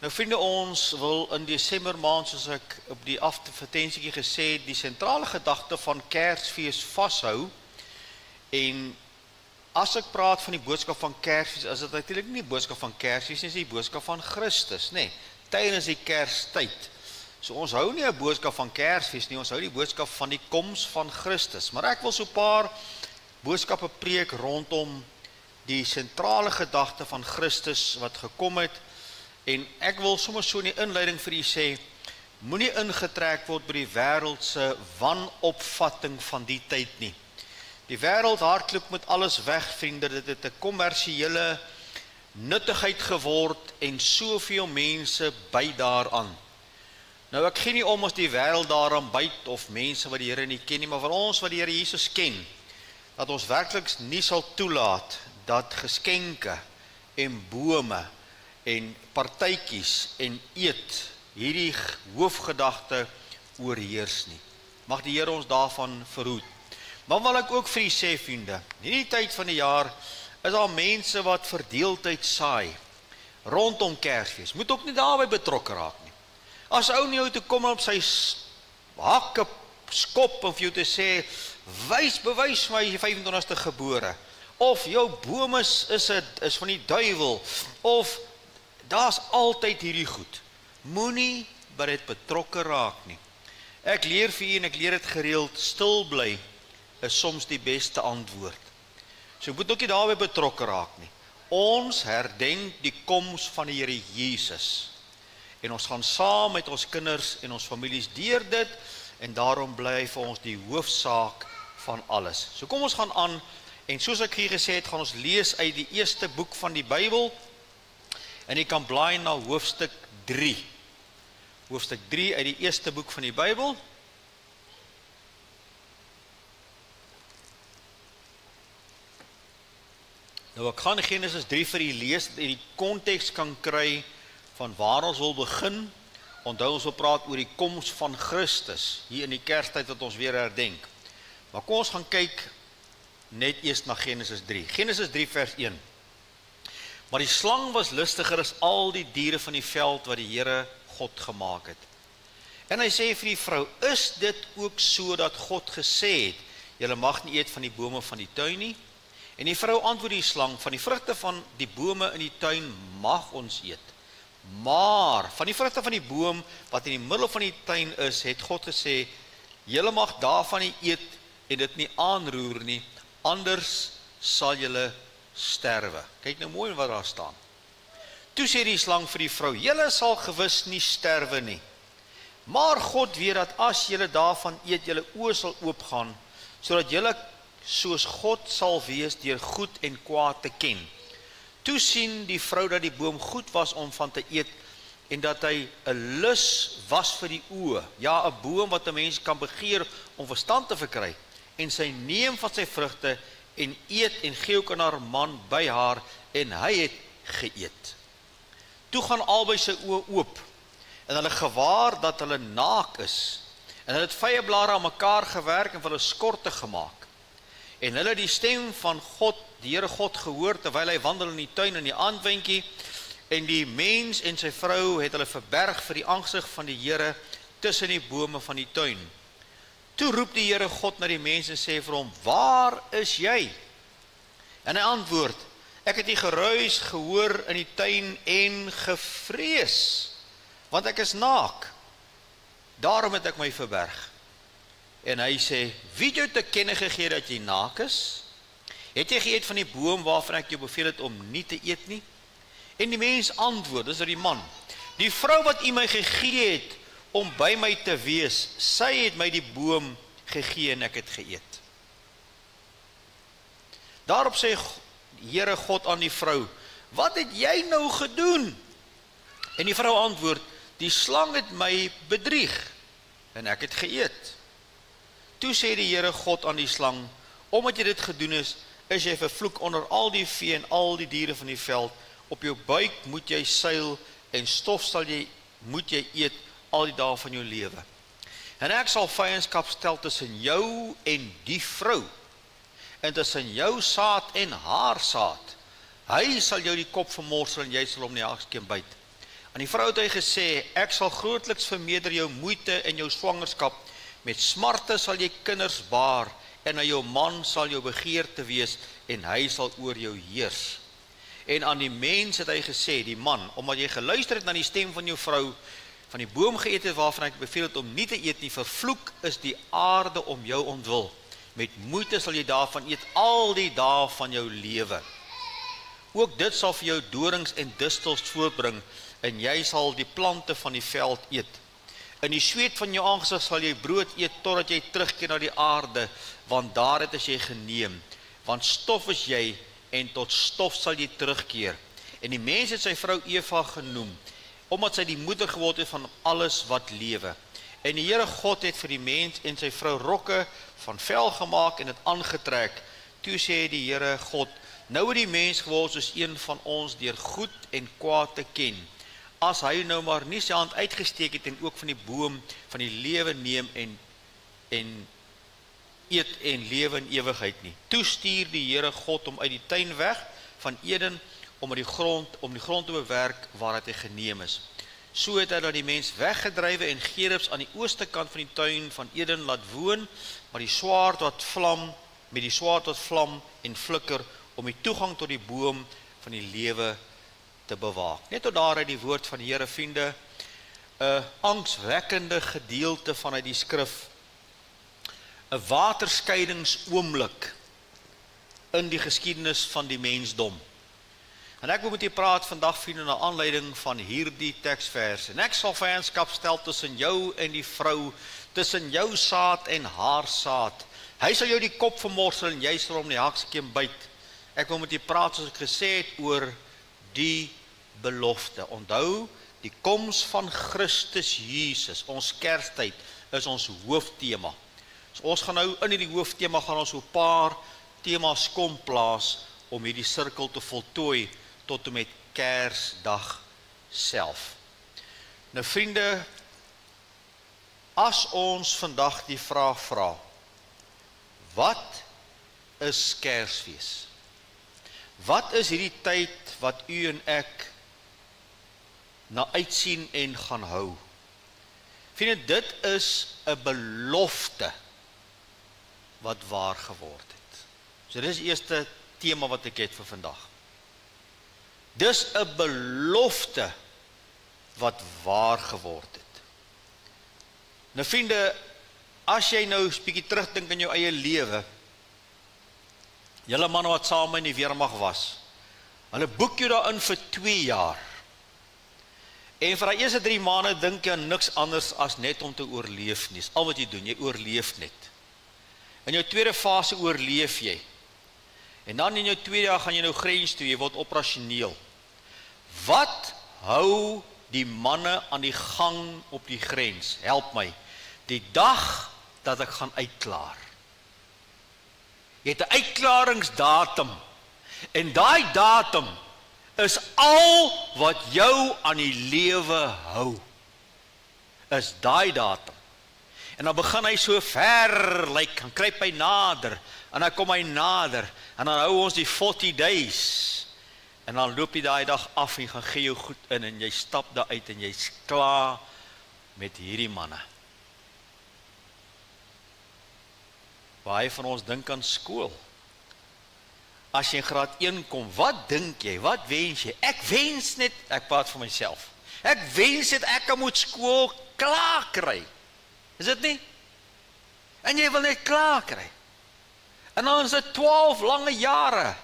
Nou vriende, ons wil in Desember maand, soos ek op die advertensiekie gesê het, die sentrale gedagte van Kersfees vashou. En as ek praat van die boodskap van Kersfees, is dit natuurlik nie die boodskap van Kersfees, nie, is die boodskap van Christus, nee, tydens die Kerstyd. So ons hou nie 'n boodskap van Kersfees nie, ons hou die boodskap van die koms van Christus. Maar ek wil so 'n paar boodskappe preek rondom die sentrale gedagte van Christus wat gekom het. En ek wil sommer so in die inleiding vir u sê, moenie ingetrek word by die wêreld se wanopvatting van die tyd nie. Die wêreld hardloop met alles weg, vriende, dit het 'n kommersiële nuttigheid geword en soveel mense by daaraan. Nou ek gee nie om as die wêreld daaraan byt of mense wat die Here nie ken nie, maar vir ons wat die Here Jesus ken, dat ons werklik nie sal toelaat dat geskenke en bome en partytjies en eet hierdie hoofgedagte oorheers nie. Mag die Here ons daarvan verhoed. Maar wil ek ook vir u sê, vriende, in hierdie tyd van die jaar is daar mense wat verdeeldheid saai rondom Kersfees. Moet ook nie daarbey betrokke raak nie. As ou nie jou toe kom op sy hakke skop of jou te sê, bewys my 25ste gebore, of jou boom is van die duiwel, of daar's altyd hierdie goed. Moenie by dit betrokke raak nie. Ek leer vir u en ek leer dit gereeld, stil bly is soms die beste antwoord. So moet ook nie daarby betrokke raak nie. Ons herdenk die koms van die Here Jesus. En ons gaan saam met ons kinders en ons families deur dit, en daarom bly vir ons die hoofsaak van alles. So kom ons gaan aan, en soos ek hier gesê het, gaan ons lees uit die eerste boek van die Bybel, en jy kan blaai na hoofstuk 3. Hoofstuk 3 uit die eerste boek van die Bybel. Nou ek gaan Genesis 3 vir u lees, dat jy die konteks kan kry van waar ons wil begin. Onthou ons wil praat oor die koms van Christus, hier in die Kerstyd wat ons weer herdenk. Maar kom ons gaan kyk net eers na Genesis 3. Genesis 3 vers 1. Maar die slang was listiger as al die diere van die veld wat die Here God gemaak het. En hy sê vir die vrou, is dit ook so dat God gesê het, julle mag nie eet van die bome van die tuin nie? En die vrou antwoord die slang, van die vrugte van die bome in die tuin mag ons eet. Maar van die vrugte van die boom wat in die middel van die tuin is, het God gesê, julle mag daarvan nie eet en dit nie aanroer nie, anders sal julle sterwe. Kyk nou mooi wat daar staan. Toe sê die slang vir die vrou, julle sal gewis nie sterwe nie. Maar God weet dat as julle daarvan eet, julle oë sal oopgaan, sodat julle soos God sal wees deur goed en kwaad te ken. Toe sien die vrou dat die boom goed was om van te eet, en dat hy 'n lus was vir die oë. Ja, 'n boom wat 'n mens kan begeer om verstand te verkry. En sy neem van sy vrugte en eet en gee ook aan haar man by haar, en hy het geëet. Toe gaan albei sy oë oop, en hulle gewaar dat hulle naak is, en hulle het vye blare aan mekaar gewerk en vir hulle skorte gemaak. En hulle die stem van God, die Here God gehoor, terwyl hy wandel in die tuin in die aandwindjie, en die mens en sy vrou het hulle verberg vir die aangesig van die Here tussen die bome van die tuin. Toe roep die Here God na die mens en sê vir hom, waar is jy? En hy antwoord, ek het die geruis gehoor in die tuin en gevrees, want ek is naak, daarom het ek my verberg. En hy sê, wie het jou te kenne gegee dat jy naak is? Het jy geëet van die boom waarvan ek jou beveel het om nie te eet nie? En die mens antwoord, dis die man, die vrou wat u my gegee het om by my te wees, sy het my die boom gegee en ek het geëet. Daarop sê Here God aan die vrou, wat het jy nou gedoen? En die vrou antwoord, die slang het my bedrieg en ek het geëet. Toe sê die Here God aan die slang, omdat jy dit gedoen is jy vervloek onder al die vee en al die diere van die veld. Op jou buik moet jy seil en stof moet jy eet al die dae van jou lewe. En ek sal vyandskap stel tussen jou en die vrou, en tussen jou saad en haar saad. Hy sal jou die kop vermorsel en jy sal hom die hakskeen byt. Aan die vrou het hy gesê, ek sal grootliks vermeerder jou moeite en jou swangerskap, met smarte sal jy kinders baar, en aan jou man sal jou begeerte wees, en hy sal oor jou heers. En aan die mens het hy gesê, die man, omdat jy geluister het na die stem van jou vrou, van die boom geëet het waarvan ek beveel het om nie te eet nie, vervloek is die aarde om jou ontwil. Met moeite sal jy daarvan eet al die dae van jou lewe. Ook dit sal vir jou dorings en distels voortbring, en jy sal die plante van die veld eet. In die sweet van jou aangesig sal jy brood eet, totdat jy terugkeer na die aarde, want daaruit is jy geneem. Want stof is jy, en tot stof sal jy terugkeer. En die mens het sy vrou Eva genoem, omdat sy die moeder geword het van alles wat lewe. En die Here God het vir die mens en sy vrou rokke van vel gemaak en het aangetrek. Toe sê die Here God, nou het die mens geword soos een van ons deur goed en kwaad te ken. As hy nou maar nie sy hand uitgesteek het en ook van die boom van die lewe neem en eet en lewe in ewigheid nie. Toe stuur die Here God hom uit die tuin weg van Eden om die grond te bewerk waaruit hy geneem is. So het hy dan die mens weggedrywe en gerubs aan die ooste kant van die tuin van Eden laat woon, maar die swaard wat vlam en flikker om die toegang tot die boom van die lewe te bewaak. Net tot daar uit die woord van die Here, vriende, 'n angswekkende gedeelte vanuit die skrif, 'n waterskeidingsoomlik in die geskiedenis van die mensdom. En ek wil met u praat vandag, vriende, na aanleiding van hierdie teksverse. En ek sal vyandskap stel tussen jou en die vrou, tussen jou saad en haar saad. Hy sal jou die kop vermorsel en jy sal hom die hakskiem byt. Ek wil met u praat, soos ek gesê het, oor die belofte. Onthou, die koms van Christus Jesus, ons Kerstyd, is ons hoofthema. So ons gaan nou in hierdie hoofthema gaan ons 'n paar temas kom plaas om hierdie sirkel te voltooi tot en met Kersdag self. Nou vriende, as ons vandag die vraag vra, wat is Kersfees? Wat is hierdie tyd wat u en ek na uitsien en gaan hou? Vriende, dit is 'n belofte wat waar geword het. So dis die eerste tema wat ek het vir vandag. Dis 'n belofte wat waar geword het. Nou vriende, as jy nou 'n bietjie terugdink in jou eie lewe, julle manne wat saam in die weermag was, hulle boek jou daarin vir 2 jaar. En vir die eerste 3 maande dink jy aan niks anders as net om te oorleef nie. Al wat jy doen, jy oorleef net. In jou tweede fase oorleef jy. En dan in jou tweede jaar gaan jy nou grens toe, jy word operasioneel. Wat hou die manne aan die gang op die grens? Help my. Die dag dat ek gaan uitklaar. Jy het 'n uitklaringsdatum. En daai datum is al wat jou aan die lewe hou. Is daai datum. En dan begin hy so ver lyk, dan kruip hy nader, en dan kom hy nader, en dan hou ons die 40 days, en dan loop jy daai dag af, en gaan gee jou goed in, en jy stap daar uit, en jy's klaar met hierdie manne. Baie van ons dink aan skool. As jy in graad 1 kom, wat dink jy, wat wens jy? Ek wens net, ek praat vir myself, ek wens net ek moet skool klaar kry. Is dit nie? En jy wil net klaar kry. En dan is dit 12 lange jare.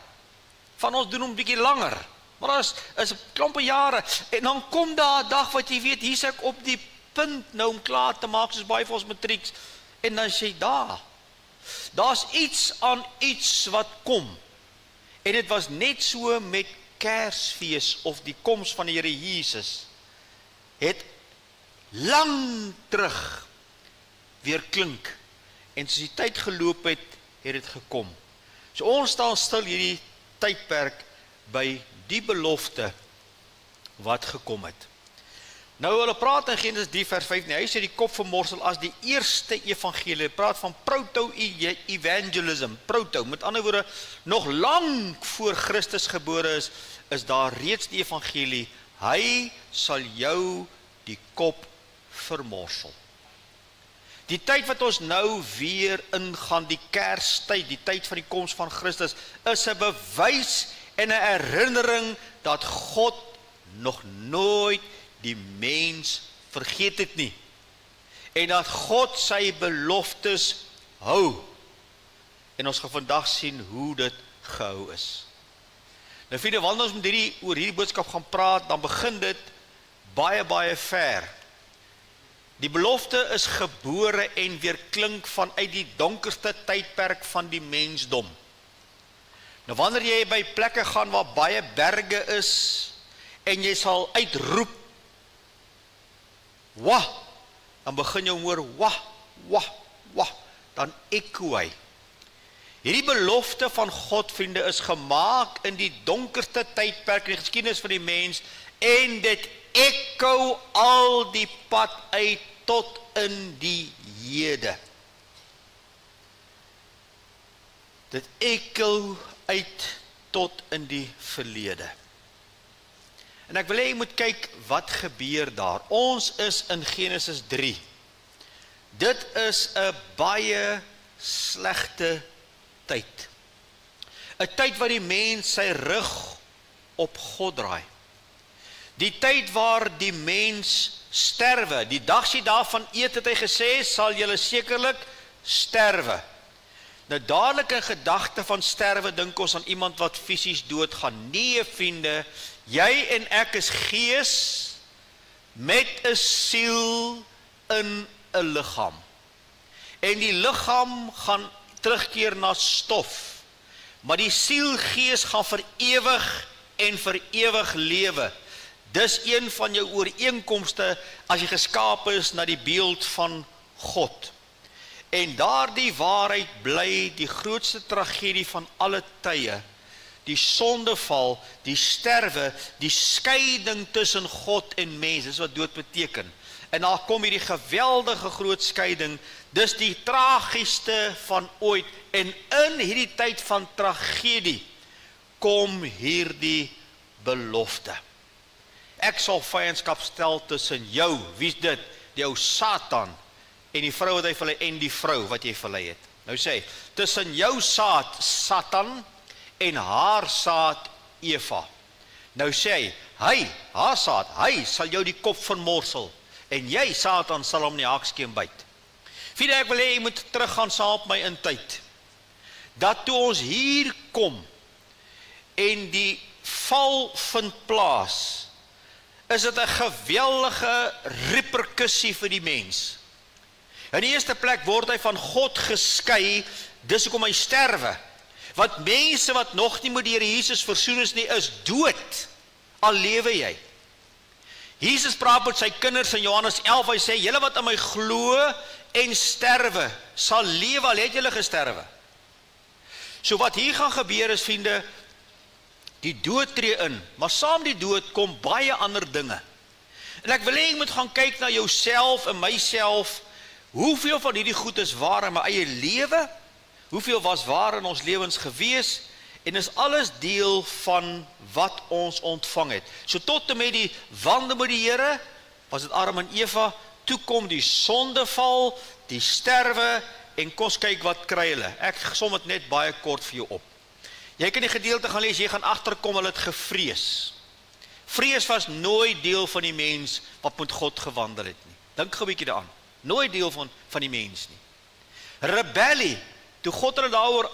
Van ons doen hom bietjie langer. Maar dat is 'n klompe jare. En dan kom daar 'n dag wat jy weet, hier's ek op die punt nou om klaar te maak, soos baie van ons matrieks. En dan sê jy daar. Daar's iets aan iets wat kom. En dit was net so met Kersfees of die koms van die Here Jesus. Het lang terug weer klink. En soos die tyd geloop het, het dit gekom. So ons staan stil hierdie tydperk by die belofte wat gekom het. Nou hulle praat in Genesis 3 vers 5, hy sê die kop vermorsel as die eerste evangelie. Hy praat van proto-evangelism, proto, met ander woorde, nog lang voor Christus gebore is daar reeds die evangelie Hy sal jou die kop vermorsel. Die tyd wat ons nou weer ingaan, die Kerstyd, die tyd van die koms van Christus, is 'n bewys en 'n herinnering dat God nog nooit die mens vergeet het nie. En dat God sy beloftes hou. En ons gaan vandag sien hoe dit gehou is. Nou vriende, wanneer ons met oor hierdie boodskap gaan praat, dan begin dit baie ver. Die belofte is gebore en weer klink vanuit die donkerste tydperk van die mensdom. Nou wanneer jy by plekke gaan waar baie berge is, en jy sal uitroep, wah, dan begin jy hoor, wah, dan ekko hy. Hierdie belofte van God, vriende, is gemaak in die donkerste tydperk in die geskiedenis van die mens, en dit ekko al die pad uit tot in die hede. Dit ekko uit tot in die verlede. En ek wil hê jy moet kyk wat gebeur daar. Ons is in Genesis 3. Dit is 'n baie slegte tyd. 'n Tyd waar die mens sy rug op God draai. Die tyd waar die mens sterwe. Die dag as jy daarvan eet, het hy gesê, sal julle sekerlik sterwe. Nou dadelik in gedagte van sterwe dink ons aan iemand wat fisies doodgaan. Nee, vriende, jy en ek is gees met 'n siel in 'n liggaam. En die liggaam gaan terugkeer na stof. Maar die siel, gees gaan vir ewig en vir ewig lewe. Dis een van jou ooreenkomste as jy geskape is na die beeld van God. En daardie waarheid bly die grootste tragedie van alle tye. Die sondeval, die sterwe, die skeiding tussen God en mens, dis wat dood beteken. En daar kom hierdie geweldige groot skeiding, dis die tragieste van ooit. En in hierdie tyd van tragedie kom hierdie belofte. Ek sal vyandskap stel tussen jou, wie's dit? Die ou Satan en die vrou wat hy verlei en die vrou wat jy verlei het. Nou sê hy, tussen jou saad Satan en haar saad Eva. Nou sê hy, haar saad, hy sal jou die kop vermorsel en jy Satan sal hom in die haakskeen byt. Vriende, ek wil hê jy moet teruggaan saam met my in tyd. Dat toe ons hier kom en die val vind plaas, is dit 'n geweldige reperkussie vir die mens. In die eerste plek word hy van God geskei, dis hoekom hy sterwe. Want mense wat nog nie met die Here Jesus versoen is nie, is dood, al lewe jy. Jesus praat met sy kinders in Johannes 11, hy sê, julle wat aan my glo en sterwe, sal lewe, al het julle gesterwe. So wat hier gaan gebeur is, vriende, die dood tree in, maar saam die dood kom baie ander dinge. En ek wil hê jy moet gaan kyk na jouself en myself, hoeveel van hierdie goed is waar in my eie lewe, hoeveel was waar in ons lewens gewees, en is alles deel van wat ons ontvang het. So tot en met die wandel met die Here, was dit Adam en Eva, toe kom die sondeval, die sterwe, en kom kyk wat kry hulle. Ek som dit net baie kort vir jou op. Jy kan die gedeelte gaan lees, jy gaan agterkom, hulle het gevrees. Vrees was nooit deel van die mens wat met God gewandel het nie. Dink gou 'n bietjie daaraan. Nooit deel van die mens nie. Rebellie, toe God hulle daaroor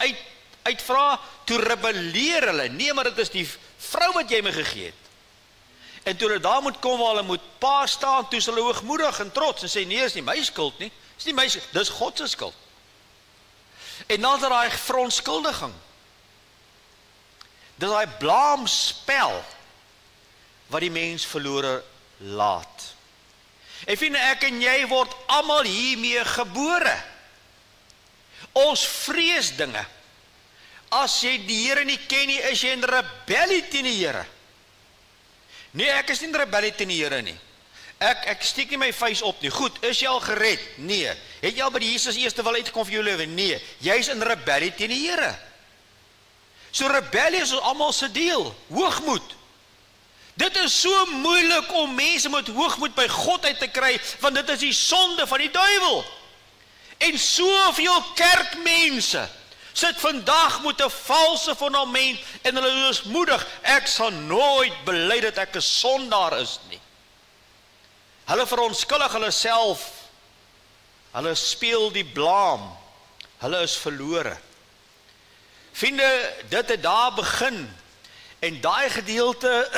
uitvra, toe rebelleer hulle. Nee, maar dit is die vrou wat jy my gegee het. En toe hulle daar moet kom waar hulle moet pa staan, toe is hulle hoogmoedig en trots en sê, nee, is nie my skuld nie. Is nie my skuld, dis God se skuld. En dan is daai verontskuldiging. Dis daai blaamspel wat die mens verlore laat. En vriende, ek en jy word almal hiermee gebore. Ons vrees dinge. As jy die Here nie ken nie, is jy in rebellie teen die Here. Nee, ek is nie in rebellie teen die Here nie. Ek steek nie my vuis op nie. Goed, is jy al gered? Nee. Het jy al by die Jesus eerste wil uitgekom vir jou lewe? Nee. Jy is in rebellie teen die Here. So rebellie is almal se deel. Hoogmoed. Dit is so moeilik om mense met hoogmoed by God uit te kry, want dit is die sonde van die duiwel. En soveel kerkmense sit vandag met 'n valse fundament en hulle is moedig, ek sal nooit bely dat ek 'n sondaar is nie. Hulle verontskuldig hulle self, hulle speel die blame, hulle is verlore. Vriende, dit het daar begin, en daai gedeelte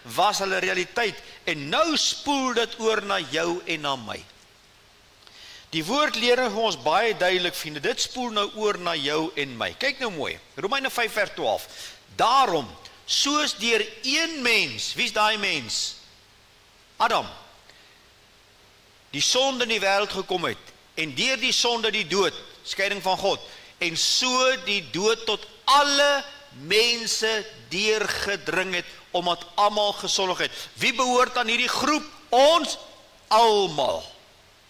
was hulle realiteit, en nou spoel dit oor na jou en na my. Die woord leer vir ons baie duidelik, vriende, dit spoel nou oor na jou en my. Kyk nou mooi, Romeine 5 vers 12. Daarom, soos deur een mens, wie is daai mens? Adam. Die sonde in die wêreld gekom het, en deur die sonde die dood, skeiding van God, en so die dood tot alle mense deurgedring het, omdat almal gesondig het. Wie behoort aan hierdie groep? Ons almal.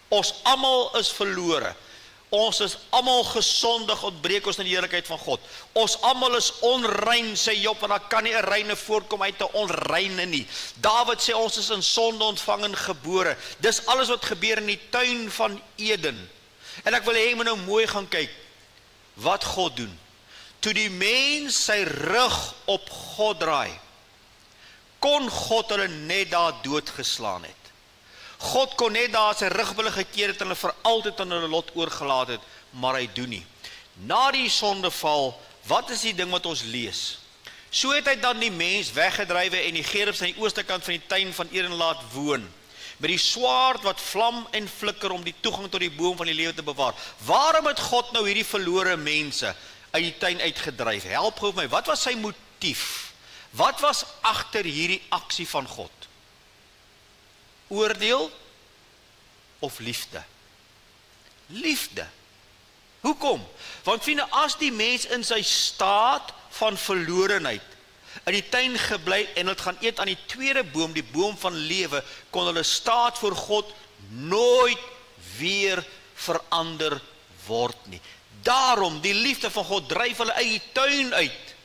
Ons almal is verlore. Ons is almal gesondig, ontbreek ons in die heerlikheid van God. Ons almal is onrein, sê Job, want daar kan nie 'n reine voorkom uit 'n onreine nie. Dawid sê ons is in sonde ontvang en gebore. Dis alles wat gebeur in die tuin van Eden. En ek wil hê jy moet nou mooi gaan kyk wat God doen. Toe die mens sy rug op God draai, kon God hulle net daar doodgeslaan het. God kon net daar sy rug hulle gekeer het en hulle vir altyd aan hulle lot oorgelaat het, maar hy doen nie. Na die sondeval, wat is die ding wat ons lees? So het hy dan die mens weggedrywe en die gerubs aan die ooste kant van die tuin van Eden laat woon, met die swaard wat vlam en flikker om die toegang tot die boom van die lewe te bewaar. Waarom het God nou hierdie verlore mense uit die tuin uitgedryf? Help gou my, wat was sy motief? Wat was agter hierdie aksie van God? Oordeel of liefde? Liefde. Hoekom? Want vriende, as die mens in sy staat van verlorenheid in die tuin gebly en het gaan eet aan die tweede boom, die boom van lewe, kon hulle staat voor God nooit weer verander word nie. Daarom, die liefde van God dryf hulle uit die tuin uit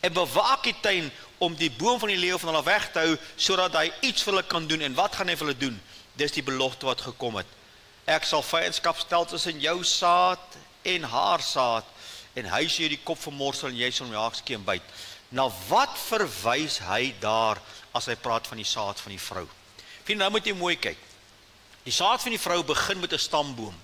en bewaak die tuin om die boom van die lewe van hulle weg te hou, sodat hy iets vir hulle kan doen. En wat gaan hy vir hulle doen? Dis die belofte wat gekom het. Ek sal vyandskap stel tussen jou saad en haar saad, en hy sal jou die kop vermorsel en jy sal hom haakskeen byt. Na wat verwys hy daar as hy praat van die saad van die vrou? Vriende, nou moet jy mooi kyk. Die saad van die vrou begin met 'n stamboom.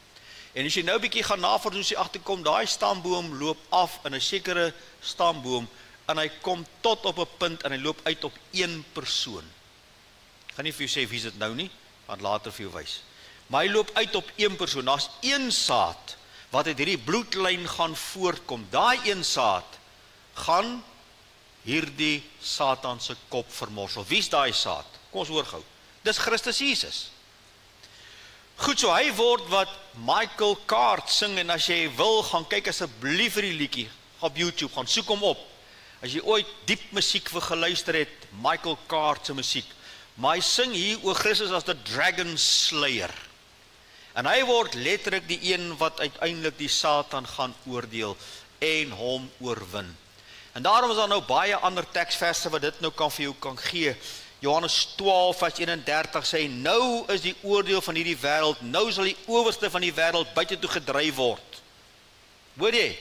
En as jy nou 'n bietjie gaan navorsing, as jy agterkom, daai stamboom loop af in 'n sekere stamboom, en hy kom tot op 'n punt en hy loop uit op een persoon. Ek gaan nie vir jou sê wie is dit nou nie, want later vir jou wys. Maar hy loop uit op een persoon. Daar's een saad wat uit hierdie bloedlyn gaan voortkom. Daai een saad gaan hierdie Satan se kop vermorsel. Wie is daai saad? Kom ons hoor gou. Dis Christus Jesus. Goed, so hy word wat Michael Card sing, en as jy wil, gaan kyk asseblief vir die liedjie op YouTube, gaan soek hom op. As jy ooit diep musiek vir geluister het, Michael Card se musiek, maar hy sing hier oor Christus as the Dragon Slayer. En hy word letterlik die een wat uiteindelik die Satan gaan oordeel en hom oorwin. En daarom is daar nou baie ander teksverse wat dit nou kan vir jou kan gee. Johannes 12 vers 31 sê, nou is die oordeel van hierdie wêreld, nou sal die owerste van die wêreld buite toe gedryf word. Hoor jy?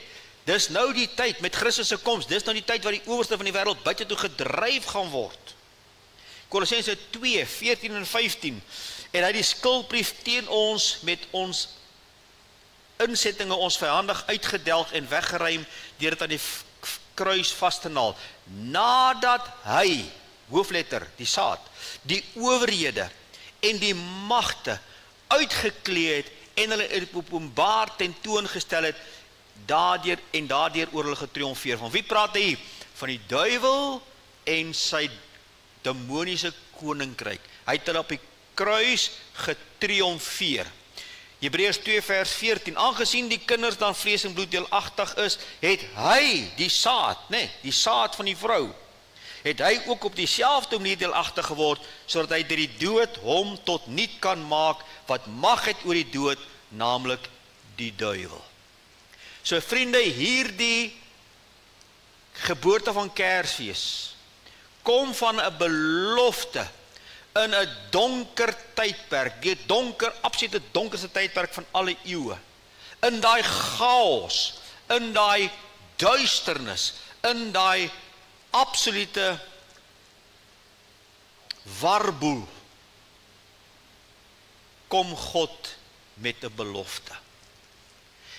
Dis nou die tyd met Christus se koms, dis nou die tyd waar die owerste van die wêreld buite toe gedryf gaan word. Kolossense 2, 14 en 15, en hy die skuldbrief teen ons met ons insettinge ons vyandig uitgedelg en weggeruim deur dit aan die kruis vas te naal. Nadat hy, hoofletter, die saad, die owerhede en die magte uitgeklee het en hulle openbaar tentoongestel het, daardeur oor hulle getriomfeer. Van wie praat hy? Van die duiwel en sy demoniese koninkryk. Hy het hulle op die kruis getriomfeer. Hebreërs 2 vers 14, aangesien die kinders dan vlees en bloed deelagtig is, het hy, die saad, die saad van die vrou, het hy ook op dieselfde manier deelagtig geword, sodat hy deur die dood hom tot niet kan maak, wat mag het oor die dood, naamlik die duiwel. So vriende, hierdie geboorte van Kersfees kom van 'n belofte in 'n donker tydperk, die absolute donkerste tydperk van alle eeue. In daai chaos, in daai duisternis, in daai absolute warboel, kom God met 'n belofte.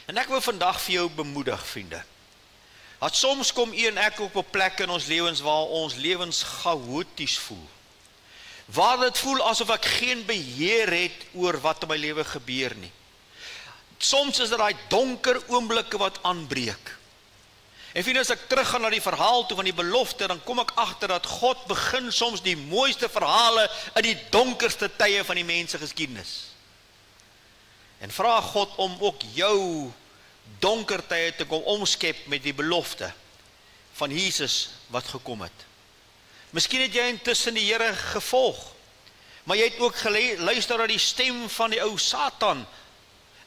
En ek wil vandag vir jou bemoedig, vriende. Dat soms kom u en ek op 'n plek in ons lewens waar ons lewens chaoties voel. Waar dit voel asof ek geen beheer het oor wat in my lewe gebeur nie. Soms is dit daai donker oomblikke wat aanbreek. En vriende, as ek teruggaan na die verhaal toe van die belofte, dan kom ek agter dat God begin soms die mooiste verhale in die donkerste tye van die mensgeskiedenis. En vra God om ook jou donker tye te kom omskep met die belofte van Jesus wat gekom het. Miskien het jy intussen die Here gevolg, maar jy het ook geluister na die stem van die ou Satan,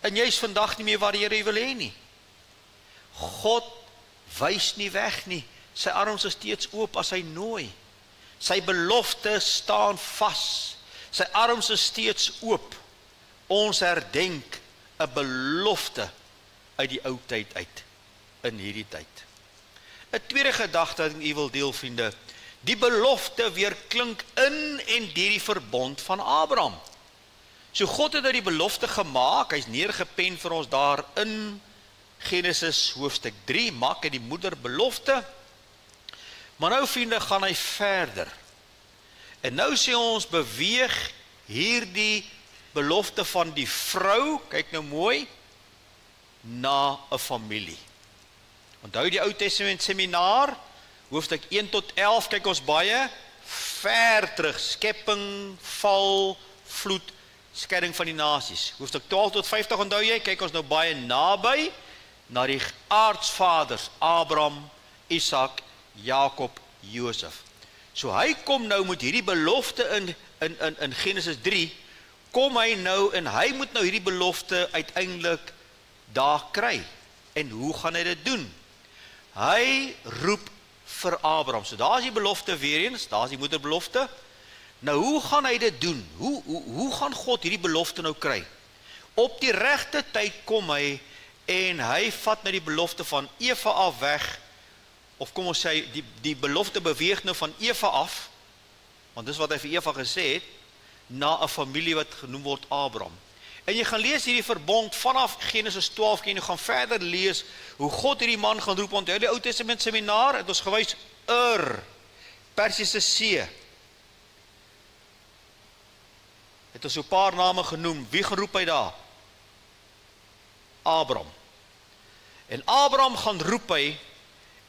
en jy is vandag nie meer waar die Here wil hê nie. God wys nie weg nie, sy arms is steeds oop as hy nooi. Sy belofte staan vas, sy arms is steeds oop. Ons herdenk 'n belofte uit die ou tyd uit, in hierdie tyd. 'n tweede gedagte wat ek u wil deel, vriende, die belofte weer klink in en deur die verbond van Abraham. So God het die belofte gemaak, hy's neergepen vir ons daar in Genesis hoofstuk 3, maak hy die moeder belofte, maar nou, vriende, gaan hy verder. En nou sê ons, beweeg hierdie belofte van die vrou, kyk nou mooi, na 'n familie. Onthou die Ou Testament seminar, hoofstuk 1 tot 11, kyk ons baie ver terug, skepping, val, vloed, skeiding van die nasies. Hoofstuk 12 tot 50, onthou jy, kyk ons nou baie naby, na die aardsvaders, Abraham, Isak, Jakob, Josef. So hy kom nou met hierdie belofte in Genesis 3, kom hy nou en hy moet nou hierdie belofte uiteindelik daar kry. En hoe gaan hy dit doen? Hy roep vir Abraham. So daar is die belofte weer eens, daar is die moederbelofte. Nou hoe gaan hy dit doen? Hoe gaan God hierdie belofte nou kry? Op die regte tyd kom hy en hy vat nou die belofte van Eva af weg, of kom ons sê, die belofte beweeg nou van Eva af, want dis wat hy vir Eva gesê het, na 'n familie wat genoem word Abraham. En jy gaan lees hierdie verbond vanaf Genesis 12, en jy gaan verder lees hoe God hierdie man gaan roep. Onthou die Ou Testament seminar het ons gewys Persiese See. Het ons so 'n paar name genoem. Wie gaan roep hy daar? Abraham. En Abraham gaan roep hy,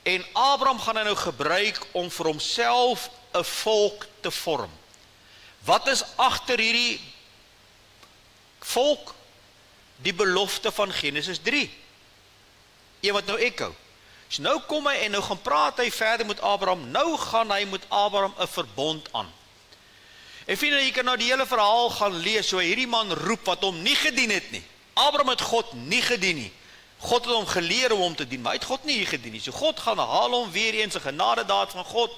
en Abraham gaan hy nou gebruik om vir homself 'n volk te vorm. Wat is agter hierdie volk? Die belofte van Genesis 3. Een wat nou echo. So nou kom hy en nou gaan praat hy verder met Abraham. Nou gaan hy met Abraham 'n verbond aan. En vriende, jy kan nou die hele verhaal gaan lees, so hierdie man roep wat hom nie gedien het nie. Abraham het God nie gedien nie. God het hom geleer om hom te dien, maar hy het God nie hier gedien nie. So God gaan haal hom weer eens 'n genadedaad van God,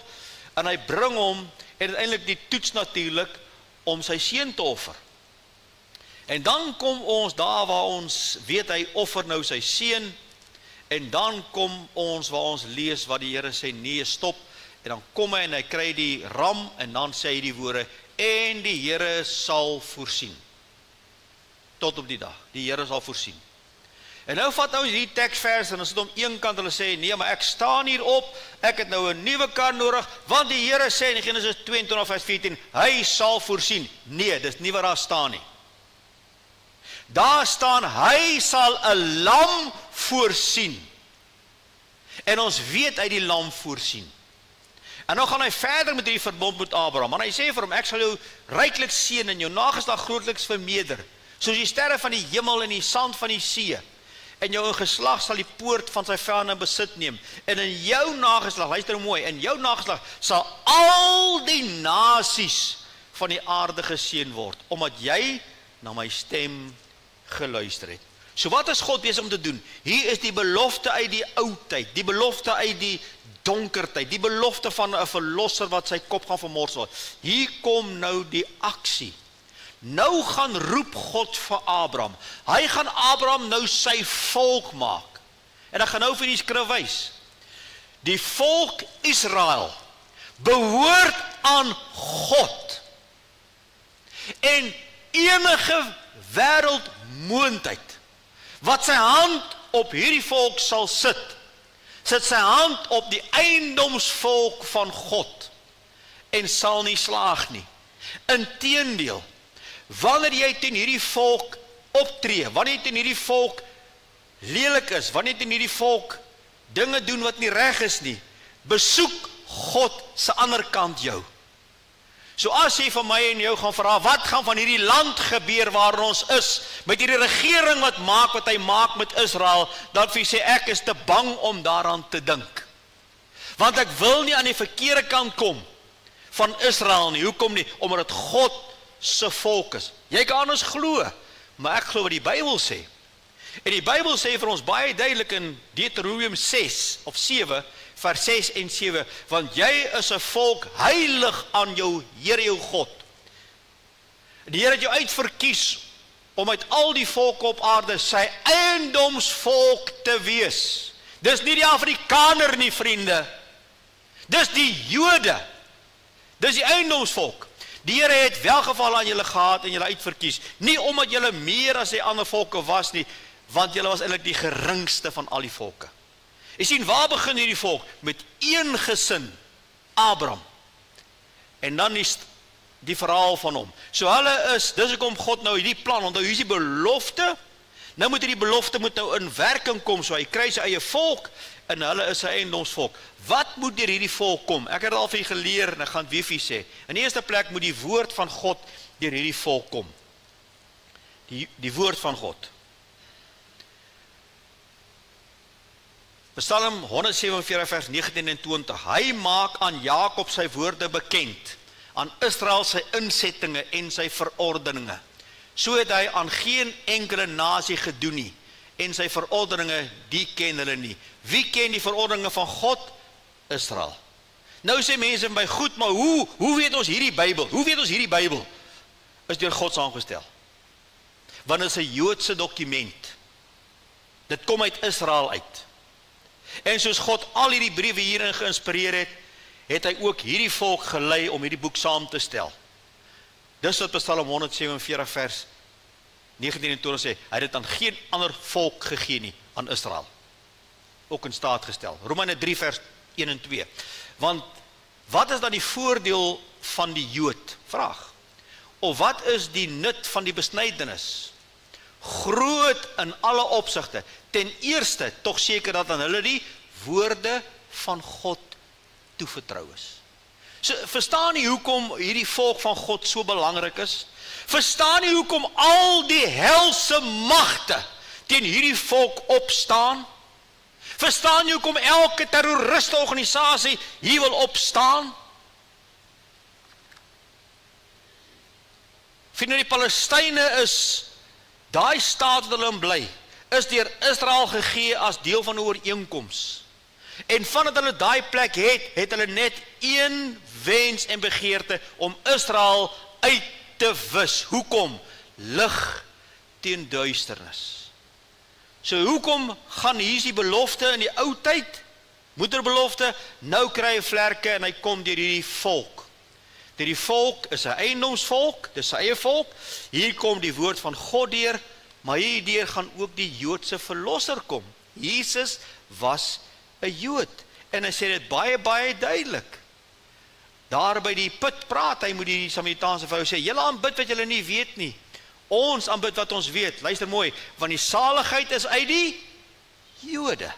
en hy bring hom, en uiteindelik die toets natuurlik, om sy seun te offer. En dan kom ons daar waar ons weet hy offer nou sy seun, en dan kom ons waar ons lees wat die Here sê, nee, stop, en dan kom hy en hy kry die ram, en dan sê hy die woorde, en die Here sal voorsien. Tot op die dag, die Here sal voorsien. En nou vat ons die teksvers en ons sit om een kant, hulle sê, nee, maar ek staan hier op, ek het nou 'n nuwe kar nodig, want die Here sê in Genesis 22 vers 14, hy sal voorsien. Nee, dis nie wat daar staan nie. Daar staan, hy sal 'n lam voorsien. En ons weet hy die lam voorsien. En nou gaan hy verder met die verbond met Abraham, en hy sê vir hom, ek sal jou ryklik seën en jou nageslag grootliks vermeerder, soos die sterre van die hemel en die sand van die see. En jou geslag sal die poort van sy vyande besit neem. En in jou nageslag, luister mooi, in jou nageslag sal al die nasies van die aarde geseën word, omdat jy na my stem geluister het. So wat is God besig om te doen? Hier is die belofte uit die oudheid, die belofte uit die donkertyd, die belofte van 'n verlosser wat sy kop gaan vermors word. Hier kom nou die aksie. Nou gaan roep God vir Abraham. Hy gaan Abraham nou sy volk maak. En ek gaan nou vir die skrif wys. Die volk Israel behoort aan God. En enige wêreldmoondheid wat sy hand op hierdie volk sal sit sy hand op die eiendomsvolk van God en sal nie slaag nie. Inteendeel, wanneer jy teen hierdie volk optree, wanneer jy teen hierdie volk lelik is, wanneer jy teen hierdie volk dinge doen wat nie reg is nie, besoek God se ander kant jou. So as jy van my en jou gaan vra, wat gaan van hierdie land gebeur waar ons is, met hierdie regering wat hy maak met Israel, dan vir sê ek is te bang om daaraan te dink. Want ek wil nie aan die verkeerde kant kom van Israel nie. Hoekom nie? Omdat dit God se volk is. Jy kan anders glo, maar ek glo wat die Bybel sê. En die Bybel sê vir ons baie duidelik in Deuteronomium 6 of 7, vers 6 en 7, want jy is 'n volk heilig aan jou Here jou God. Die Here het jou uitverkies om uit al die volke op aarde sy eiendomsvolk te wees. Dis nie die Afrikaner nie, vriende. Dis die Jode. Dis die eiendomsvolk. Die Here het welgeval aan julle gehad en julle uitverkies, nie omdat julle meer as die ander volke was nie, want julle was eintlik die geringste van al die volke. Jy sien, waar begin hierdie volk? Met een gesin, Abraham. En dan is die verhaal van hom. So hulle is, dis hoekom God nou hierdie plan, want nou hier is die belofte, nou moet hierdie belofte nou in werking kom, so hy kry sy eie volk, en hulle is sy eiendomsvolk. Wat moet deur hierdie volk kom? Ek het al vir julle geleer, en ek gaan weer vir julle sê. In die eerste plek moet die woord van God deur hierdie volk kom. Die woord van God. Psalm 147 vers 19 en 20. Hy maak aan Jakob sy woorde bekend, aan Israel sy insettinge en sy verordeninge. So het hy aan geen enkele nasie gedoen nie, en sy verordeninge, die ken hulle nie. Wie ken die verordeninge van God? Israel. Nou sê mense by goed, maar hoe weet ons hierdie Bybel? Hoe weet ons hierdie Bybel? Is deur God saamgestel. Want dit is 'n Joodse dokument. Dit kom uit Israel uit. En soos God al hierdie briewe hierin geïnspireer het, het hy ook hierdie volk gelei om hierdie boek saam te stel. Dis wat Psalm 147 vers 19 en 20 sê, hy het dit aan geen ander volk gegee nie, aan Israel. Ook in staat gestel. Romeine 3 vers 1 en 2. Want wat is dan die voordeel van die Jood? Vraag. Of wat is die nut van die besnydenis? Groot in alle opsigte. Ten eerste, tog seker dat aan hulle die woorde van God toevertrou is. So, verstaan nie hoekom hierdie volk van God so belangrik is? Verstaan nie hoekom al die helse magte teen hierdie volk opstaan? Verstaan nie hoekom elke terroriste organisasie hier wil opstaan? Vriende, die Palestynë is, daai staat wat hulle in bly, is deur Israel gegee as deel van 'n ooreenkoms. En vandat hulle daai plek het hulle net een wens en begeerte om Israel uit te wis. Hoekom? Lig teen duisternis. So hoekom gaan hier die belofte in die ou tyd, moederbelofte, nou kry hy vlerke en hy kom deur hierdie volk. Die volk is 'n eiendomsvolk, dis sy eie volk. Hier kom die woord van God deur, maar hierdeur gaan ook die Joodse verlosser kom. Jesus was 'n Jood en hy sê dit baie duidelik. Daar by die put praat hy met die Samaritaanse vrou, sê julle aanbid wat julle nie weet nie. Ons aanbid wat ons weet. Luister mooi, want die saligheid is uit die Jode.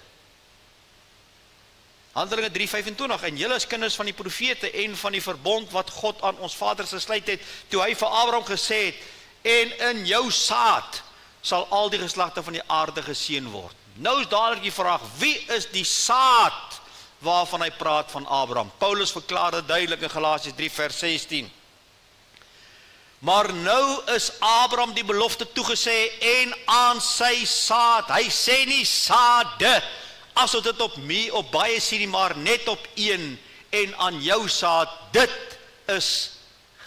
Handelinge 3:25, en julle is kinders van die profete en van die verbond wat God aan ons vaders gesluit het, toe hy vir Abraham gesê het, en in jou saad sal al die geslagte van die aarde geseën word. Nou is dadelik die vraag, wie is die saad waarvan hy praat van Abraham? Paulus verklaar dit duidelik in Galasiërs 3 vers 16. Maar nou is Abraham die belofte toegesê en aan sy saad. Hy sê nie saade, as ons dit op baie sien nie, maar net op een, en aan jou saad, dit is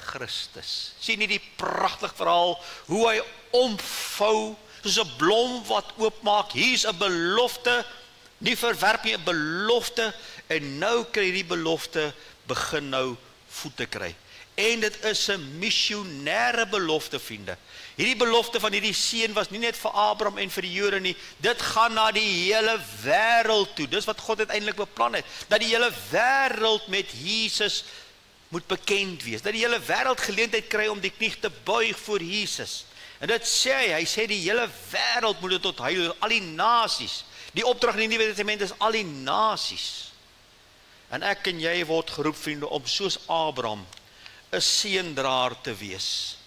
Christus. Sien nie die pragtige verhaal, hoe hy omvou, soos 'n blom wat oopmaak, hier's 'n belofte, nie verwerp nie, 'n belofte, en nou kry die belofte, begin nou voete kry. En dit is 'n missionêre belofte, vriende. Hierdie belofte van hierdie seun was nie net vir Abraham en vir die Jode nie, dit gaan na die hele wêreld toe. Dis wat God uiteindelik beplan het, dat die hele wêreld met Jesus moet bekend wees, dat die hele wêreld geleentheid kry om die knie te buig voor Jesus. En dit sê hy sê die hele wêreld moet dit tot heil, al die nasies. Die opdrag in die Nuwe Testament is al die nasies. En ek en jy word geroep, vriende, om soos Abraham 'n seëndraer te wees.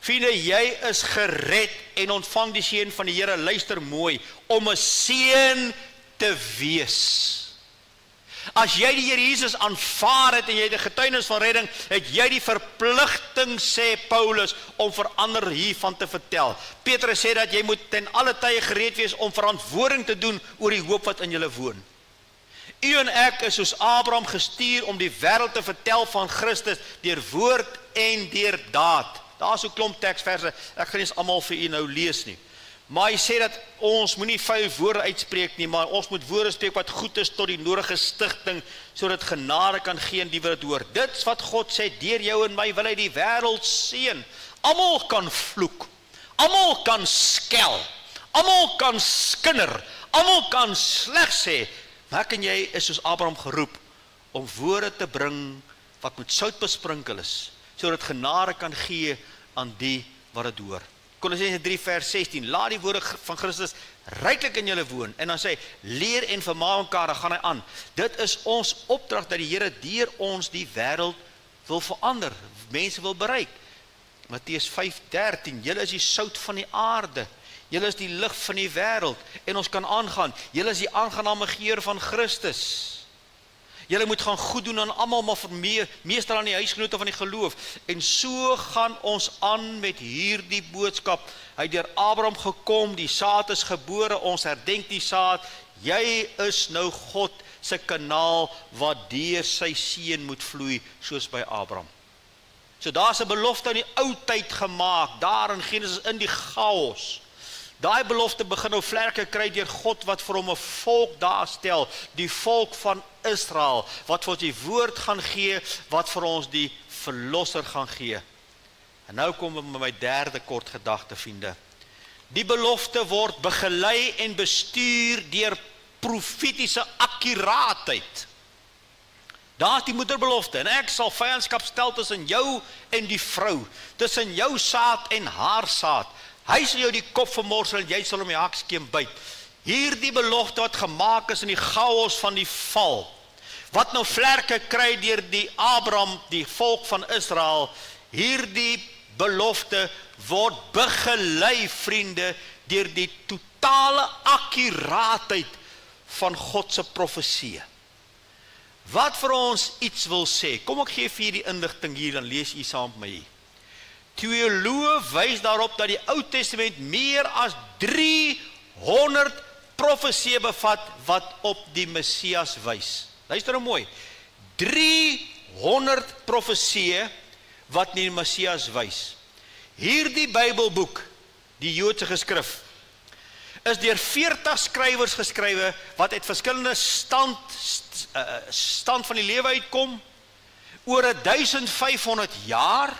Vriende, jy is gered en ontvang die seën van die Here, luister mooi, om 'n seën te wees. As jy die Here Jesus aanvaar het en jy het 'n getuienis van redding, het jy die verpligting, sê Paulus, om vir ander hiervan te vertel. Petrus sê dat jy moet ten alle tye gereed wees om verantwoording te doen oor die hoop wat in julle woon. U en ek is soos Abraham gestuur om die wêreld te vertel van Christus deur woord en deur daad. Daar is so 'n klomp teksverse, ek gaan nie eens almal vir u nou lees nie. Maar hy sê dat ons moenie vuil woorde uitspreek nie, maar ons moet woorde spreek wat goed is tot die nodige stigting, sodat genade kan gee aan die wat dit hoor. Dit is wat God sê, deur jou en my wil hy die wêreld seën. Almal kan vloek, almal kan skel, almal kan skinder, almal kan sleg sê, maar ek en jy is soos Abraham geroep om woorde te bring wat met sout besprinkel is, sodat genade kan gee aan die wat dit hoor. Kolossense 3 vers 16, laat die woorde van Christus ryklik in julle woon, en dan sê hy, leer en vermaak mekaar, dan gaan hy aan. Dit is ons opdrag dat die Here deur ons die wêreld wil verander, mense wil bereik. Matteus 5:13, julle is die sout van die aarde, julle is die lig van die wêreld, en ons kan aangaan, julle is die aangename geur van Christus. Julle moet gaan goed doen aan almal, maar vir meestal aan die huisgenote van die geloof. En so gaan ons aan met hierdie boodskap. Hy het deur Abraham gekom, die saad is gebore, ons herdenk die saad. Jy is nou God se kanaal wat deur sy seun moet vloei, soos by Abraham. So daar's 'n belofte in die ou tyd gemaak, daar in Genesis, in die chaos. Daai belofte begin nou vlerke kry deur God wat vir hom 'n volk daarstel, die volk van Israel, wat vir ons die woord gaan gee, wat vir ons die verlosser gaan gee. En nou kom ek met my derde kort gedagte, vriende. Die belofte word begelei en bestuur deur profetiese akkuraatheid. Daar is die moederbelofte, en ek sal vyandskap stel tussen jou en die vrou, tussen jou saad en haar saad. Hy sal jou die kop vermorsel en jy sal hom die hakskeem byt. Hierdie belofte wat gemaak is in die chaos van die val, wat nou vlerke kry deur die Abraham, die volk van Israel, hierdie belofte word begelei, vriende, deur die totale akkuraatheid van God se profesie. Wat vir ons iets wil sê, kom ek gee vir die inligting hier, dan lees u saam met my hier. Teoloë wys daarop dat die Ou Testament meer as 300 profeseë bevat wat op die Messias wys. Luister nou mooi. 300 profeseë wat die Messias wys. Hierdie Bybelboek, die Joodse geskrif, is deur 40 skrywers geskrywe wat uit verskillende stand van die lewe uitkom, oor 1500 jaar.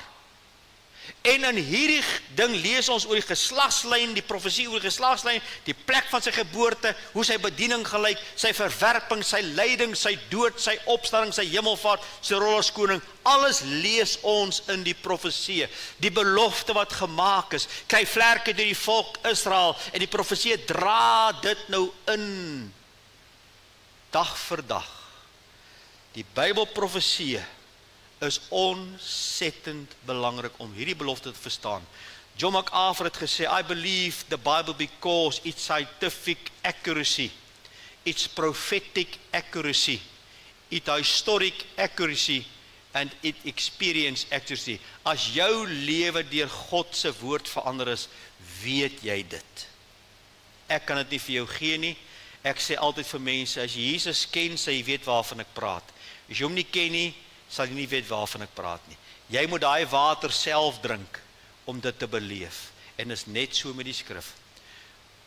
En in hierdie ding lees ons oor die geslagslyn, die profesie oor die geslagslyn, die plek van sy geboorte, hoe sy bediening gelyk, sy verwerping, sy lyding, sy dood, sy opstanding, sy hemelvaart, sy rol as koning. Alles lees ons in die profesie. Die belofte wat gemaak is, kry vlerke deur die volk Israel, en die profesie dra dit nou in, dag vir dag. Die Bybelprofesie is ontsettend belangrik om hierdie belofte te verstaan. John MacArthur het gesê, I believe the Bible because its scientific accuracy, its prophetic accuracy, its historic accuracy and it experience accuracy. As jou lewe deur God se woord verander is, weet jy dit. Ek kan dit nie vir jou gee nie. Ek sê altyd vir mense, as jy Jesus ken, sê jy weet waarvan ek praat. As jy hom nie ken nie, sal jy nie weet waarvan ek praat nie. Jy moet daai water self drink om dit te beleef. En is net so met die skrif.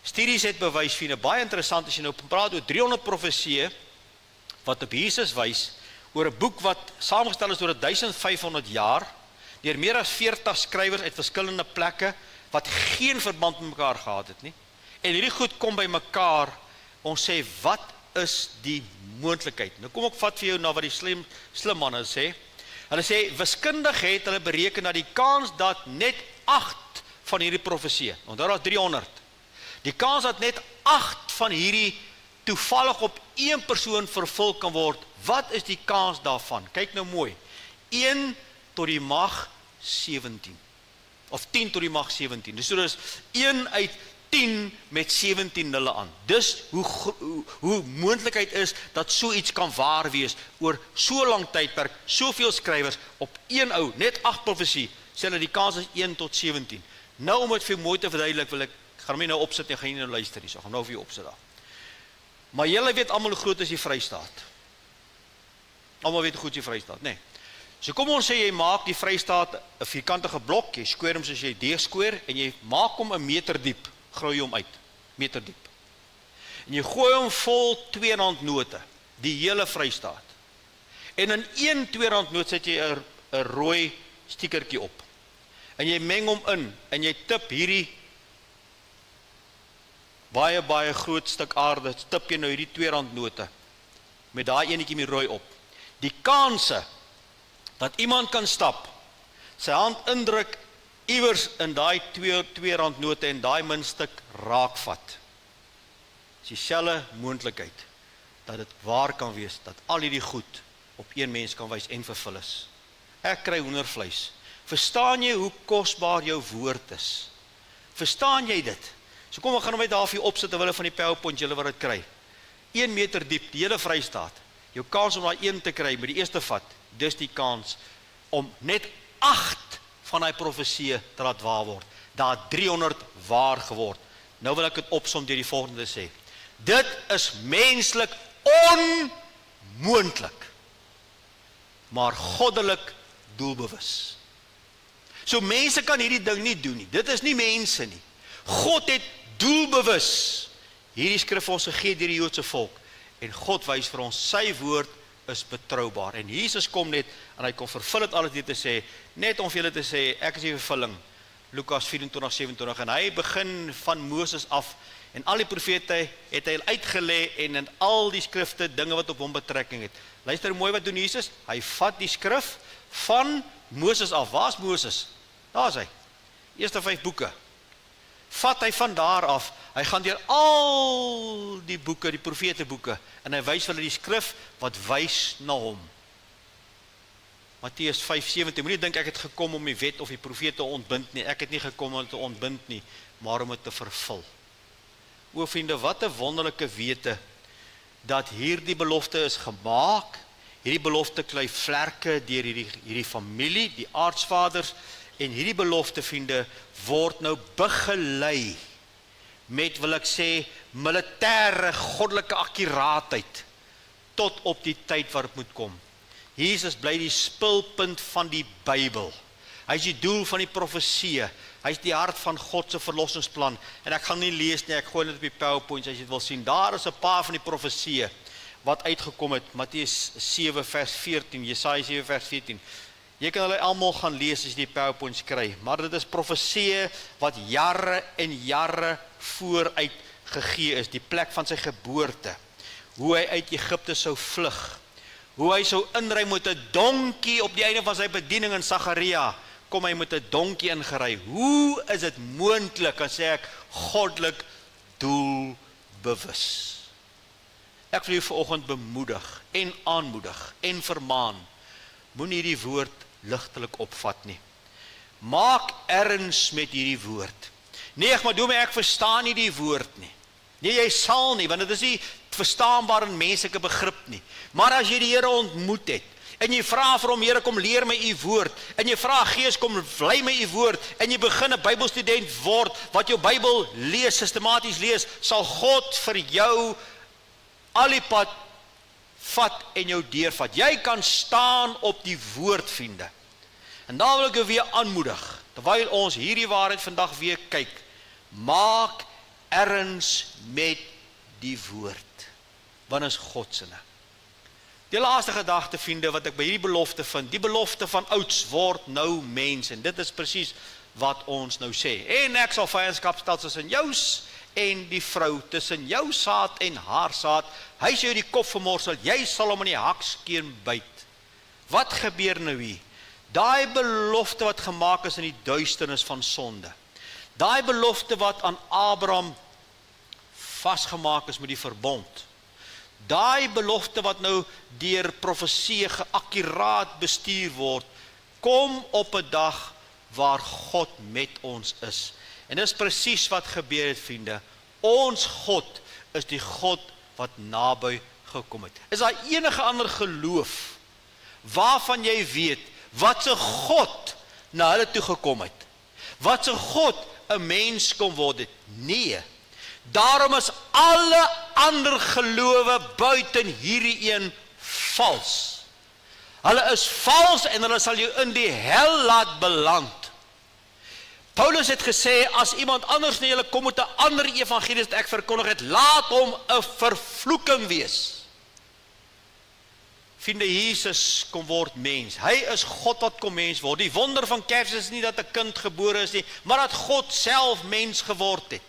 Studies het bewys, vriende, baie interessant as jy nou praat oor 300 profesieë wat op Jesus wys, oor 'n boek wat saamgestel is oor 1500 jaar, deur meer as 40 skrywers uit verskillende plekke, wat geen verband met mekaar gehad het nie. En hierdie goed kom by mekaar, ons sê, wat is die moontlikheid? Nou kom ek vat vir jou na wat die slim manne sê. Hulle sê, wiskundig het hulle bereken dat die kans dat net 8 van hierdie profesieë, want daar is 300, die kans dat net 8 van hierdie toevallig op een persoon vervul kan word, wat is die kans daarvan? Kyk nou mooi, 1 tot die mag 17, of 10 tot die mag 17, dus so is 1 uit 10 met 17 nulle aan. Dus hoe moontlikheid is dat so iets kan waar wees oor so lang tydperk, soveel skrywers op een ou, net 8 profesie, sê dat die kans is 1 tot 17. Nou om dit vir mooi te verduidelik, wil ek gaan my nou opsit en gaan jy nou luister hier, so gaan nou vir jou opsit daar. Maar julle weet almal hoe groot is die Vrystaat. Almal weet hoe goed die Vrystaat, nee. So kom ons sê jy maak die Vrystaat 'n vierkantige blok, jy square hom soos jy D-square en jy maak hom 1 meter diep, groei hom uit, meter diep. En jy gooi hom vol R2 note, die hele Vrystaat. En in een R2 noot sit jy 'n rooi stiekertjie op. En jy meng hom in en jy tip hierdie baie groot stuk aarde, tip jy nou hierdie R2 note met daai enetjie met rooi op. Die kanse dat iemand kan stap, sy hand indruk iewers in daai R2 note en daai muntstuk raakvat. Dis dieselfde moontlikheid dat dit waar kan wees dat al hierdie goed op een mens kan wys en vervul is. Ek kry hoendervleis. Verstaan jy hoe kosbaar jou woord is? Verstaan jy dit? So kom, ek gaan hom net daar vir jou opsit terwyl van die PowerPoint julle wat dit kry. 1 meter diep, die hele Vrystaat. Jou kans om daai een te kry met die eerste vat, dis die kans om net 8 van daai profesieë te laat waar word. Daar 300 waar geword. Nou wil ek dit opsom deur die volgende te sê. Dit is menslik onmoontlik, maar goddelik doelbewus. So mense kan hierdie ding nie doen nie. Dit is nie mense nie. God het doelbewus hierdie skrif ons gegee deur die Joodse volk. En God wys vir ons, sy woord is betroubaar. En Jesus kom net, en hy kom vervul het alles dit te sê, net om vir julle te sê, ek is die vervulling, Lukas 24:27, en hy begin van Moses af, en al die profete het hy uitgelê, en in al die skrifte, dinge wat op hom betrekking het. Luister mooi wat doen Jesus, hy vat die skrif van Moses af. Waar is Moses? Daar is hy, eerste 5 boeke. Vat hy van daar af, hy gaan deur al die boeke, die profeteboeke, en hy wys hulle die skrif wat wys na hom. Matteus 5:17, moenie dink ek het gekom om die wet of die profete te ontbind nie, ek het nie gekom om te ontbind nie, maar om dit te vervul. O vriende, wat 'n wonderlike wete, dat hierdie belofte is gemaak, hierdie belofte klei vlerke deur hierdie familie, die aartsvaders, en hierdie belofte, vriende, word nou begelei met, wil ek sê, militêre, goddelike akkuraatheid tot op die tyd waar dit moet kom. Jesus bly die spulpunt van die Bybel. Hy is die doel van die profesieë. Hy is die hart van God se verlossingsplan. En ek gaan nie lees nie, ek gooi dit op die PowerPoint as jy dit wil sien. Daar is 'n paar van die profesieë wat uitgekom het. Matteus 7:14, Jesaja 7:14. Jy kan hulle almal gaan lees as jy die PowerPoints kry, maar dit is profesieë wat jare en jare vooruit gegee is, die plek van sy geboorte, hoe hy uit Egipte sou vlug, hoe hy sou inry met 'n donkie op die einde van sy bediening in Sagaria, kom hy met 'n donkie ingery. Hoe is dit moontlik, as sê ek, goddelik doelbewus? Ek wil jou vanoggend bemoedig en aanmoedig en vermaan, moenie hierdie woord ligtelik opvat nie. Maak erns met hierdie woord. Nee, maar doen my, ek verstaan nie die woord nie. Nee, jy sal nie, want dit is nie verstaanbaar in menslike begrip nie. Maar as jy die Here ontmoet het, En jy vra vir hom, Here, kom leer my u woord. En jy vra Gees, kom lei my u woord. En jy begin 'n Bybelstudent word, wat jou Bybel lees, sistematies lees, sal God vir jou al die pad vat en jou deurvat. Jy kan staan op die woord, vriende. En daar wil ek jou weer aanmoedig, terwyl ons hierdie waarheid vandag weer kyk, maak erns met die woord, want is God se. Die laaste gedagte, vriende, wat ek by hierdie belofte vind, die belofte van ouds word nou mens, en dit is presies wat ons nou sê. En ek sal vyandskap stel tussen jou en die vrou, tussen jou saad en haar saad. Hy sal jou die kop vermorsel, jy sal hom in die hakskeen byt. Wat gebeur nou hier? Daai belofte wat gemaak is in die duisternis van sonde. Daai belofte wat aan Abraham vasgemaak is met die verbond. Daai belofte wat nou deur profeseë geakkuraat bestuur word, kom op 'n dag waar God met ons is. En dis presies wat gebeur het, vriende. Ons God is die God wat naby gekom het. Is daar enige ander geloof waarvan jy weet wat se God na hulle toe gekom het? Wat se God 'n mens kom word het? Nee. Daarom is alle ander gelowe buiten hierdie een vals. Hulle is vals en hulle sal jou in die hel laat beland. Paulus het gesê, as iemand anders na julle kom met 'n ander evangelie wat ek verkondig het, laat hom 'n vervloeking wees. Vriende, Jesus kom word mens. Hy is God wat kom mens word. Die wonder van Kersfees is nie dat 'n kind gebore is nie, maar dat God self mens geword het.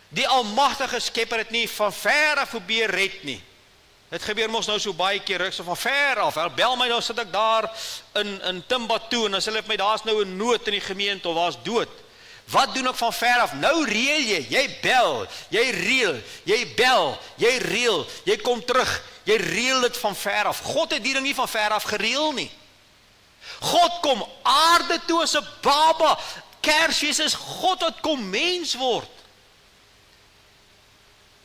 Die almagtige Skepper het nie van ver af probeer red nie. Dit gebeur mos nou so baie keer, ek so van ver af. Hulle bel my, nou sit ek daar in Timbuktu en dan sê hulle vir my, daar's nou 'n nood in die gemeente of daar's dood. Wat doen ek van ver af? Nou reël jy bel, jy reël, jy bel, jy reël, jy kom terug, jy reël dit van ver af. God het die ding nie van ver af gereël nie. God kom aarde toe as 'n baba. Kersfees is God wat kom mens word.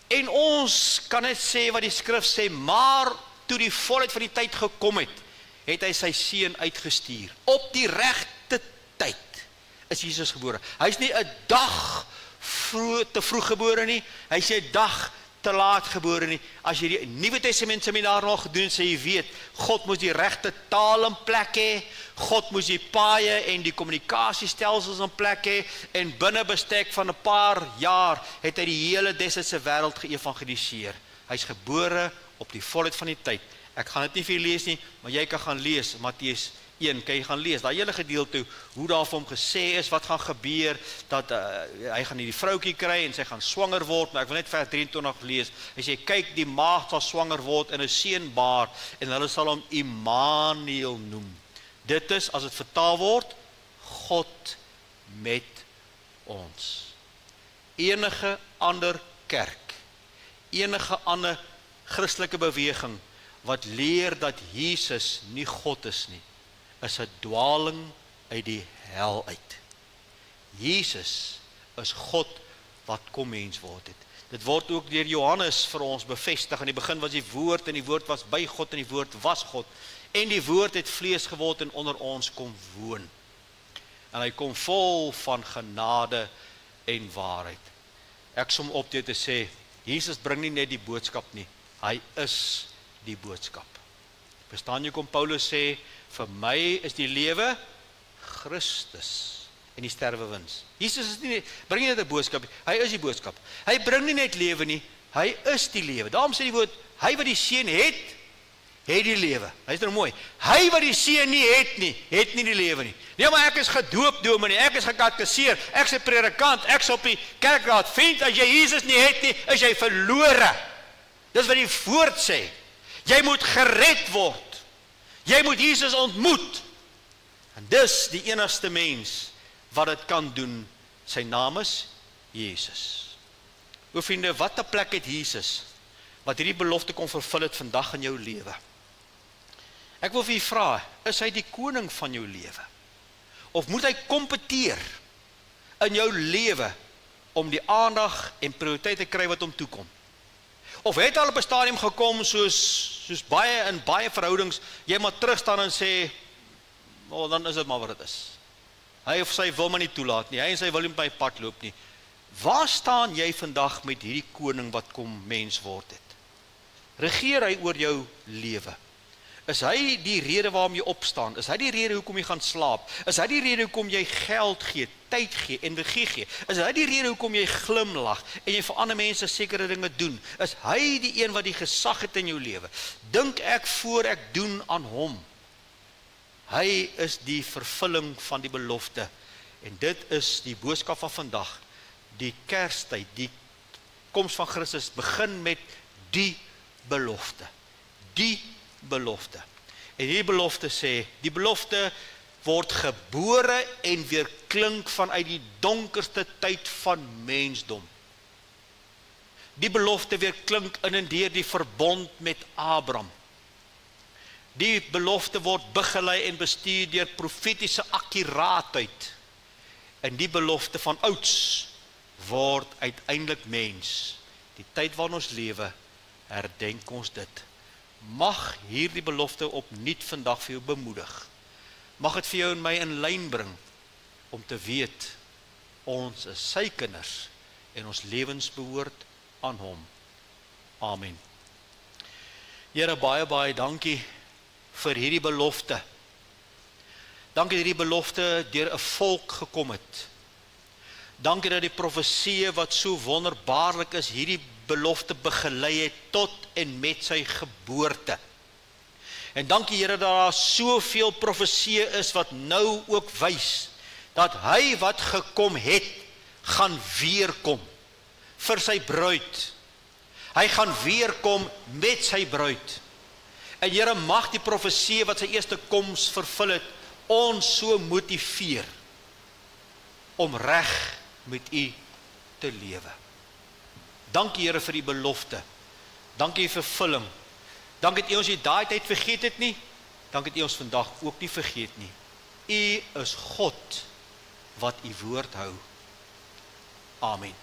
En ons kan net sê wat die skrif sê, maar toe die volheid van die tyd gekom het, het hy sy seun uitgestuur. Op die regte tyd is Jesus gebore. Hy is nie 'n dag te vroeg gebore nie, hy is 'n dag te laat gebore nie. As jy die Nuwe Testament seminar nog gedoen, sê jy weet, God moes die regte taal in plek hê, God moes die paaie en die kommunikasiestelsels in plek hê, en binne bestek van 'n paar jaar het hy die hele destydse wêreld geëvangeliseer. Hy's gebore op die volheid van die tyd. Ek gaan dit nie vir julle lees nie, maar jy kan gaan lees, Matteus 1, kan jy gaan lees, daai hele gedeelte hoe daar vir hom gesê is, wat gaan gebeur, dat hy gaan hierdie vroutjie kry, en sy gaan swanger word, maar ek wil net vers 23 lees, hy sê, kyk, die maagd sal swanger word, en 'n seun baar, en hulle sal hom Immanuel noem. Dit is, as dit vertaal word, God met ons. Enige ander kerk, enige ander Christelike beweging, wat leer dat Jesus nie God is nie, is 'n dwaling uit die hel uit. Jesus is God wat kom mens word het. Dit word ook deur Johannes vir ons bevestig. In die begin was die woord, en die woord was by God, en die woord was God. En die woord het vlees geword en onder ons kom woon. En hy kom vol van genade en waarheid. Ek som op dit te sê, Jesus bring nie net die boodskap nie, hy is die boodskap. Verstaan jy kom Paulus sê, vir my is die lewe Christus en die sterwe wins. Jesus is nie, bring nie net 'n boodskap, hy is die boodskap. Hy bring nie net lewe nie, hy is die lewe. Daarom sê die woord, hy wat die seun het die lewe. Hy is nou mooi. Hy wat die seun nie, het nie die lewe nie. Nee, maar ek is gedoop, dominee, ek is gekatekiseer, ek is 'n predikant, ek is op die kerkraad. Vriend, as jy Jesus nie het nie, is jy verlore. Dis wat die woord sê. Jy moet gered word. Jy moet Jesus ontmoet. En dis die enigste mens wat dit kan doen. Sy naam is Jesus. O vriende, wat 'n plek het Jesus wat hierdie belofte kon vervul het vandag in jou lewe? Ek wil vir u vra, is hy die koning van jou lewe? Of moet hy kompeteer in jou lewe om die aandag en prioriteit te kry wat hom toekom? Of het al op 'n stadium gekom soos baie in baie verhoudings, jy maar terug staan en sê, "Oh, dan is dit maar wat dit is. Hy of sy wil my nie toelaat nie. Hy en sy wil nie op my pad loop nie." Waar staan jy vandag met hierdie koning wat kom mens word het? Regeer hy oor jou lewe? Is hy die rede waarom jy opstaan? Is hy die rede hoekom jy gaan slaap? Is hy die rede hoekom jy geld gee, tyd gee, energie gee? Is hy die rede hoekom jy glimlag en jy vir ander mense sekere dinge doen? Is hy die een wat die gesag het in jou lewe? Dink ek voor ek doen aan hom. Hy is die vervulling van die belofte. En dit is die boodskap van vandag. Die Kerstyd, die koms van Christus begin met die belofte. Die belofte. En die belofte sê, die belofte word gebore en weer klink vanuit die donkerste tyd van mensdom. Die belofte weer klink in en deur die verbond met Abraham. Die belofte word begelei en bestuur deur profetiese akkuraatheid. En die belofte van ouds word uiteindelik mens. Die tyd waarin ons lewe, herdenk ons dit. Mag hierdie belofte opnuut vandag vir jou bemoedig. Mag dit vir jou en my in lyn bring om te weet, ons is sy kinders en ons lewens behoort aan hom. Amen. Here, baie dankie vir hierdie belofte. Dankie dat hierdie belofte deur 'n volk gekom het. Dankie dat die profeseë wat so wonderbaarlik is, hierdie belofte begelei het tot en met sy geboorte. En dankie Here dat daar soveel profeseë is wat nou ook wys dat hy wat gekom het, gaan weerkom vir sy bruid. Hy gaan weerkom met sy bruid. En Here, mag die profeseë wat sy eerste koms vervul het, ons so motiveer om reg met U te lewe. Dankie Here vir die belofte. Dankie vir vervulling. Dankie dat U ons nie daai tyd vergeet het nie. Dankie dat U ons vandag ook nie vergeet nie. U is God wat U woord hou. Amen.